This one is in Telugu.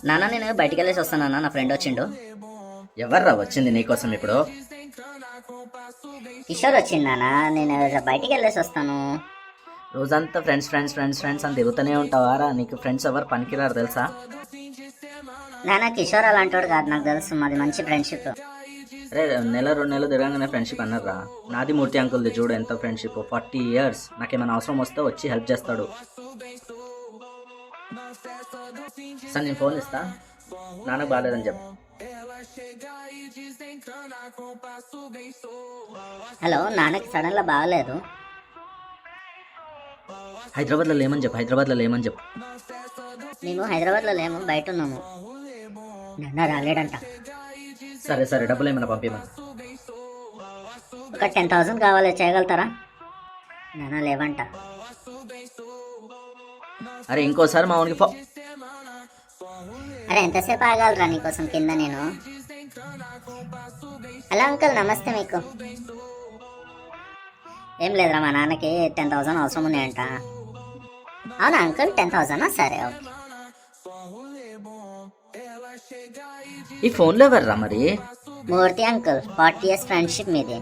నాన్న నేను బయటికి వెళ్ళేసి వస్తాను, నా ఫ్రెండ్ వచ్చిండు. ఎవర్రా వచ్చింది నీకోసం ఇప్పుడు? కిషోర్ వచ్చిండు నాన్న, నేను బయటికి వెళ్ళేసి వస్తాను. రోజంతా ఫ్రెండ్స్ ఫ్రెండ్స్ ఫ్రెండ్స్ ఫ్రెండ్స్ అని తిరుగుతూనే ఉంటావారా? నీకు ఫ్రెండ్స్ ఎవరు పనికిరారు తెలుసా? నాన్న కిషోర్ అలాంటోడు కాదు, నాకు తెలుసు, మాది మంచి ఫ్రెండ్షిప్. అరే నెల 2 నెలలు తిరగగానే ఫ్రెండ్షిప్ అన్నారా? నాది మూర్తి అంకుల్ది చూడు ఎంత ఫ్రెండ్షిప్, 40 years. నాకేమైనా అవసరం వస్తే వచ్చి హెల్ప్ చేస్తాడు. సార్ నేను ఫోన్ ఇస్తా, నాన్నకు బాగాలేదని చెప్పు. హలో, నాన్నకి సడన్గా బాగలేదు. హైదరాబాద్లో లేమని చెప్పు, హైదరాబాద్లో లేమని చెప్పు. మేము హైదరాబాద్లో లేము, బయట ఉన్నాము. నాన్న రాలేడంట. సరే సరే, డబ్బులు ఏమైనా పంపించమని. ఒక 10,000 కావాలి, చేయగలుగుతారా? నాన్న లేవంట. అరే ఇంకోసారి మా వానికి అరే ఎంతసేపు ఆగాలరా నీకోసం కింద నేను. హలో అంకుల్, నమస్తే. మీకు ఏం లేదురా, మా నాన్నకి 10,000 అవసరం ఉన్నాయంట. అవునా అంకుల్, 10,000? సరే ఓకే. ఈ ఫోన్లో ఎవర్రా మరి? మూర్తి అంకుల్, 40 years ఫ్రెండ్షిప్ మీది.